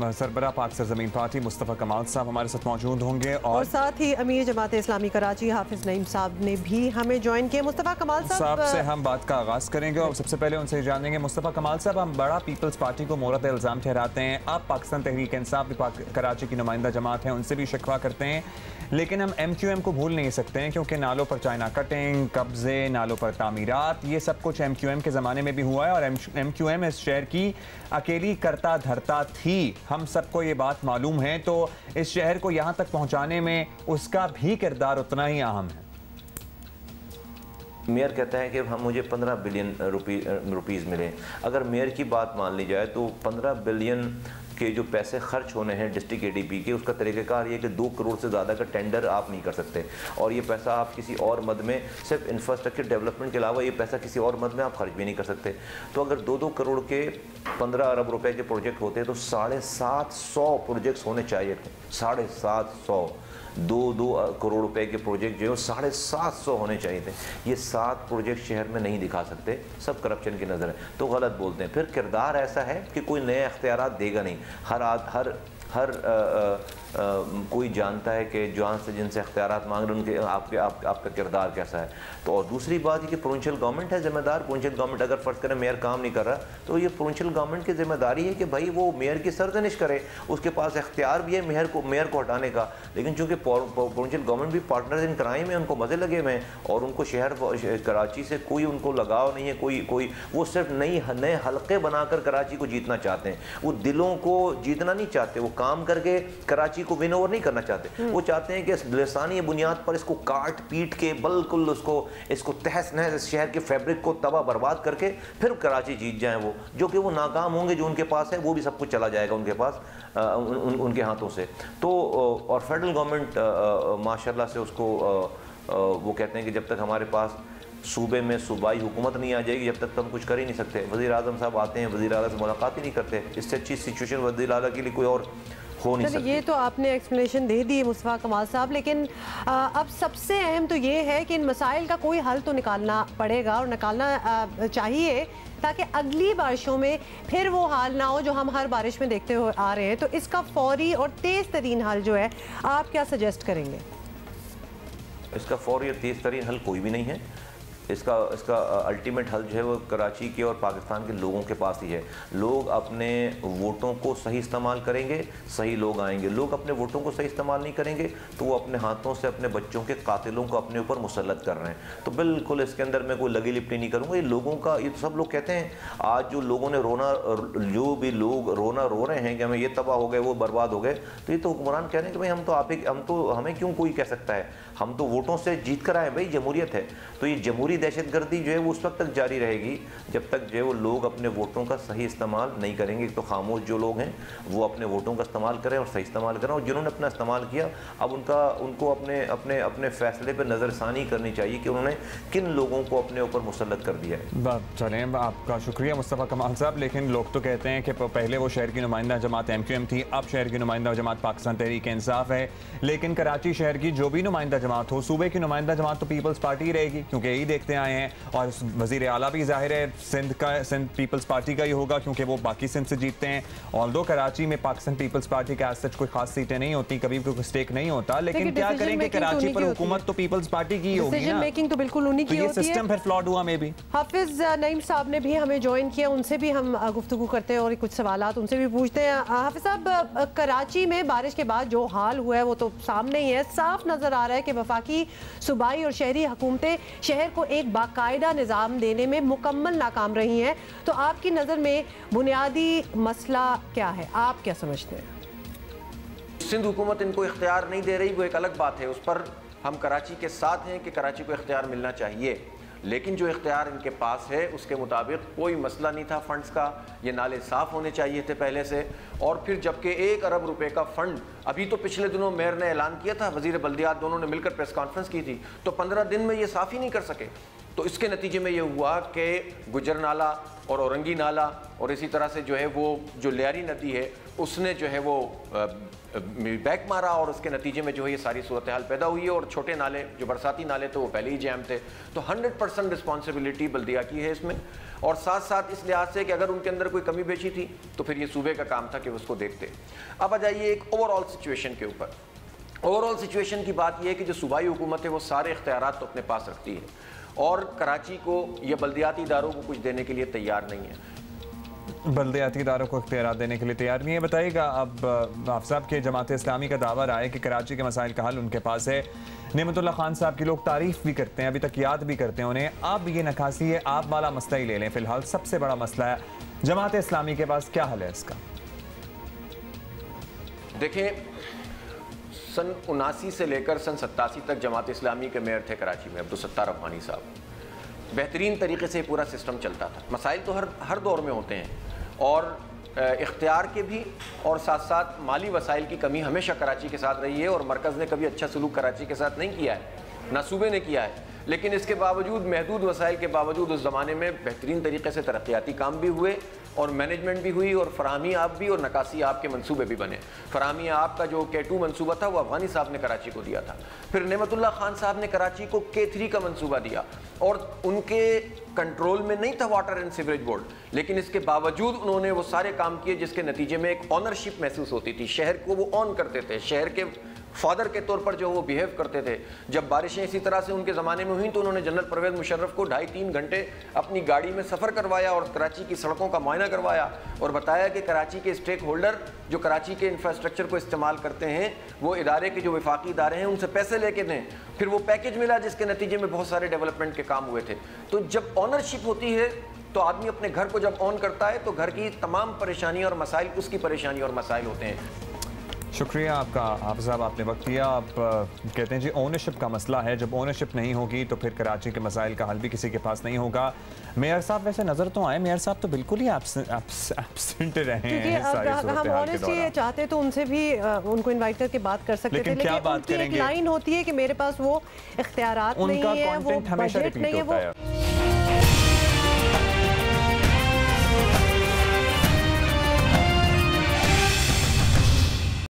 सरबराह पाक सरजमीन पार्टी मुस्तफ़ा कमाल साहब हमारे साथ मौजूद होंगे और साथ ही अमीर जमात इस्लामी कराची हाफिज नईम साहब ने भी हमें ज्वाइन किया। मुस्तफ़ा कमाल साहब से हम बात का आगाज़ करेंगे और सबसे पहले उनसे जानेंगे। मुस्तफ़ा कमाल साहब, हम बड़ा पीपल्स पार्टी को मोरत इल्ज़ाम ठहराते हैं, आप पाकिस्तान तहरीक इंसाफ भी कराची की नुमाइंदा जमात हैं, उनसे भी शिकवा करते हैं, लेकिन हम MQM को भूल नहीं सकते हैं क्योंकि नालों पर चाइना कटिंग, कब्जे, नालों पर तामीरात, ये सब कुछ MQM के ज़माने में भी हुआ है और MQM इस शहर की अकेली करता धरता थी। हम सबको ये बात मालूम है, तो इस शहर को यहाँ तक पहुँचाने में उसका भी किरदार उतना ही अहम है। मेयर कहता है कि हम मुझे 15 बिलियन रुपीज़ मिले। अगर मेयर की बात मान ली जाए तो 15 बिलियन के जो पैसे खर्च होने हैं डिस्ट्रिक्ट ADP के, उसका तरीक़ाकार ये कि 2 करोड़ से ज़्यादा का टेंडर आप नहीं कर सकते और ये पैसा आप किसी और मद में, सिर्फ इंफ्रास्ट्रक्चर डेवलपमेंट के अलावा ये पैसा किसी और मद में आप खर्च भी नहीं कर सकते। तो अगर 2-2 करोड़ के 15 अरब रुपए के प्रोजेक्ट होते हैं तो 750 प्रोजेक्ट्स होने चाहिए थे। 750 2-2 करोड़ रुपए के प्रोजेक्ट जो है 750 होने चाहिए थे। ये 7 प्रोजेक्ट शहर में नहीं दिखा सकते, सब करप्शन की नज़र है, तो गलत बोलते हैं। फिर किरदार ऐसा है कि कोई नए अख्तियारात देगा नहीं। हर कोई जानता है कि जान से जिनसे अख्तियारात मांग रहे उनके आपका किरदार कैसा है। तो और दूसरी बात ये कि प्रोविंशियल गवर्नमेंट है जिम्मेदार। प्रोविंशियल गवर्नमेंट अगर फ़र्ज़ करें मेयर काम नहीं कर रहा तो ये प्रोविंशियल गवर्नमेंट की जिम्मेदारी है कि भाई वो मेयर की सरजनिश करे, उसके पास इख्तियार भी है मेयर को हटाने का। लेकिन चूँकि प्रोविंशियल गवर्नमेंट भी पार्टनर्स इन क्राइम है, उनको मज़े लगे हुए हैं और उनको शहर कराची से कोई उनको लगाव नहीं है, कोई वो सिर्फ नए हल्के बनाकर कराची को जीतना चाहते हैं। वो दिलों को जीतना नहीं चाहते, वो काम करके कराची को विन ओवर नहीं करना चाहते। वो चाहते हैं कि लिसानी बुनियाद पर इसको काट पीट के बिल्कुल इसको तहस नहस इस शहर के फैब्रिक को तबाह बर्बाद करके फिर कराची जीत जाएं। वो जो कि वो नाकाम होंगे, जो उनके पास है वो भी सब कुछ चला जाएगा उनके पास, उनके हाथों से। तो और फेडरल गवर्नमेंट माशाल्लाह से उसको वो कहते हैं कि जब तक हमारे पास सूबे में सूबाई हुकूमत नहीं आ जाएगी जब तक तो हम कुछ कर ही नहीं सकते। वज़ीर आज़म साहब आते हैं, वज़ीर आला से मुलाकात ही नहीं करते। इससे अच्छी सिचुएशन वज़ीर आला के लिए कोई और हो नहीं सकती। ये तो आपने एक्सप्लेनेशन दे दी मुस्तफ़ा कमाल साहब, लेकिन अब सबसे अहम तो ये है कि इन मसाइल का कोई हल तो निकालना पड़ेगा और निकालना चाहिए ताकि अगली बारिशों में फिर वो हाल ना हो जो हम हर बारिश में देखते हुए आ रहे हैं। तो इसका फौरी और तेज़ तरीन हल जो है आप क्या सजेस्ट करेंगे? इसका फौरी और तेज़ तरीन हल कोई भी नहीं है। इसका अल्टीमेट हल जो है वो कराची के और पाकिस्तान के लोगों के पास ही है। लोग अपने वोटों को सही इस्तेमाल करेंगे, सही लोग आएंगे। लोग अपने वोटों को सही इस्तेमाल नहीं करेंगे तो वो अपने हाथों से अपने बच्चों के कातिलों को अपने ऊपर मुसल्लत कर रहे हैं। तो बिल्कुल इसके अंदर मैं कोई लगी लिपटी नहीं करूँगा। ये लोगों का, ये तो सब लोग कहते हैं, आज जो लोगों ने जो भी लोग रो रहे हैं कि हमें ये तबाह हो गए, वो बर्बाद हो गए, तो ये तो हुक्मरान कह रहे हैं कि भाई हमें क्यों कोई कह सकता है, हम तो वोटों से जीत कर आए, भाई जमहूरियत है। तो ये जमहूरी दहशतगर्दी जो है वो उस वक्त तक जारी रहेगी जब तक जो है वो लोग अपने वोटों का सही इस्तेमाल नहीं करेंगे। एक तो खामोश जो लोग हैं वो अपने वोटों का इस्तेमाल करें और सही इस्तेमाल करें, और जिन्होंने अपना इस्तेमाल किया अब उनको अपने फैसले पर नज़रसानी करनी चाहिए कि उन्होंने किन लोगों को अपने ऊपर मुसल्लत कर दिया है। चलें, आपका शुक्रिया मुस्तफ़ा कमाल साहब। लेकिन लोग तो कहते हैं कि पहले वो शहर की नुमाइंदा जमात MQM थी, अब शहर की नुमाइंदा जमात पाकिस्तान तहरीक इंसाफ है। लेकिन कराची शहर की जो भी नुमाइंदा जमात हो, सूबे की नुमाइंदा जमात तो पीपल्स पार्टी ही रहेगी क्योंकि यही देखते आए हैं, और वज़ीर आला भी जाहिर है सिंध पीपल्स पार्टी का ही होगा क्योंकि वो बाकी सिंध से जीतते हैं। ऑल्दो कराची में पाकिस्तान पीपल्स पार्टी का सच कोई खास सीटें नहीं होती, कभी कोई स्टेक नहीं होता, लेकिन क्या करेंगे, कराची पर हुकूमत तो पीपल्स पार्टी की होगी ना, मेकिंग तो बिल्कुल उन्हीं की होती है। सिस्टम फिर फ्लॉड हुआ। मे भी हाफिज नईम साहब ने भी हमें ज्वाइन किया, उनसे भी हम गुफ्तगू करते हैं और कुछ सवालात उनसे भी पूछते हैं। हाफिज साहब, कराची में बारिश के बाद जो हाल हुआ है वो तो सामने ही है, साफ नजर आ रहा है कि वफाकी, सूबाई और शहरी हुकूमतें शहर को एक बाकायदा निज़ाम देने में मुकम्मल नाकाम रही हैं। तो आपकी नज़र में बुनियादी मसला क्या है, आप क्या समझते हैं? सिंध हुकूमत इनको इख्तियार नहीं दे रही, वो एक अलग बात है, उस पर हम कराची के साथ हैं कि कराची को इख्तियार मिलना चाहिए। लेकिन जो इख्तियार इनके पास है उसके मुताबिक कोई मसला नहीं था फंड्स का, ये नाले साफ़ होने चाहिए थे पहले से। और फिर जबकि 1 अरब रुपए का फ़ंड अभी तो पिछले दिनों मेयर ने ऐलान किया था, वज़ीर बल्दियात दोनों ने मिलकर प्रेस कॉन्फ्रेंस की थी, तो 15 दिन में ये साफ़ ही नहीं कर सके। तो इसके नतीजे में ये हुआ कि गुजर नाला और औरंगी नाला और इसी तरह से जो है वो जो लियारी नदी है उसने जो है वो बैक मारा और उसके नतीजे में जो है ये सारी सूरत हाल पैदा हुई है। और छोटे नाले जो बरसाती नाले थे वो पहले ही जैम थे। तो 100% रिस्पॉन्सिबिलिटी बल्दिया की है इसमें, और साथ साथ इस लिहाज से कि अगर उनके अंदर कोई कमी बेची थी तो फिर ये सूबे का काम था कि उसको देखते। अब आ जाइए एक ओवरऑल सिचुएशन के ऊपर। ओवरऑल सिचुएशन की बात यह है कि जो सूबाई हुकूमत है वो सारे इख्तियारात तो अपने पास रखती है और कराची को या बल्दियाती इदारों को कुछ देने के लिए तैयार नहीं है। बल्दियाती इदारों को इख्तियार देने के लिए तैयार नहीं है। बताइएगा, अब आप साहब के जमात इस्लामी का दावा रहा है कि कराची के मसाइल का हल उनके पास है। नेमतुल्लाह खान साहब की लोग तारीफ भी करते हैं, अभी तक याद भी करते हैं उन्हें। अब ये नकासी है, आप वाला मसला ही ले लें, फिलहाल सबसे बड़ा मसला है जमात इस्लामी के पास क्या हल है इसका? देखें, सन 79 से लेकर सन 87 तक जमात इस्लामी के मेयर थे कराची में अब्दुल सत्तार अफगानी साहब। बेहतरीन तरीके से पूरा सिस्टम चलता था। मसाइल तो हर दौर में होते हैं और इख्तियार के भी, और साथ साथ माली वसाइल की कमी हमेशा कराची के साथ रही है और मरकज़ ने कभी अच्छा सलूक कराची के साथ नहीं किया है, ना सूबे ने किया है। लेकिन इसके बावजूद, महदूद वसाइल के बावजूद, उस ज़माने में बेहतरीन तरीके से तरक्याती काम भी हुए और मैनेजमेंट भी हुई और फराहमी आप भी और नकासी आप के मंसूबे भी बने। फराहमी आप का जो K2 मंसूबा था वो अफगानी साहब ने कराची को दिया था। फिर नेमतुल्लाह खान साहब ने कराची को K3 का मंसूबा दिया और उनके कंट्रोल में नहीं था वाटर एंड सीवरेज बोर्ड, लेकिन इसके बावजूद उन्होंने वो सारे काम किए जिसके नतीजे में एक ऑनरशिप महसूस होती थी। शहर को वो ऑन करते थे, शहर के फादर के तौर पर जो वो बिहेव करते थे। जब बारिशें इसी तरह से उनके ज़माने में हुई तो उन्होंने जनरल परवेज़ मुशर्रफ को 2.5-3 घंटे अपनी गाड़ी में सफ़र करवाया और कराची की सड़कों का मुआयना करवाया और बताया कि कराची के स्टेक होल्डर जो कराची के इंफ्रास्ट्रक्चर को इस्तेमाल करते हैं वो इदारे के जो वफाकी इदारे हैं उनसे पैसे लेके दें। फिर वो पैकेज मिला जिसके नतीजे में बहुत सारे डेवलपमेंट के काम हुए थे। तो जब ऑनरशिप होती है तो आदमी अपने घर को जब ऑन करता है तो घर की तमाम परेशानियाँ और मसाइल उसकी परेशानी और मसाइल होते हैं। शुक्रिया आपका आप साहब, आपने वक्त दिया। आप कहते हैं जी ओनरशिप का मसला है, जब ओनरशिप नहीं होगी तो फिर कराची के मसाइल का हल भी किसी के पास नहीं होगा। मेयर साहब वैसे नज़र तो आए, मेयर साहब तो बिल्कुल ही एब्सेंट रहे हैं सारी हम ऑनेस्टली चाहते तो उनसे भी उनको इनवाइट करके बात कर सकते थे, लेकिन क्या बात उनकी एक लाइन होती है कि मेरे पास वो इख्तियारात नहीं है, वो बजट नहीं है, वो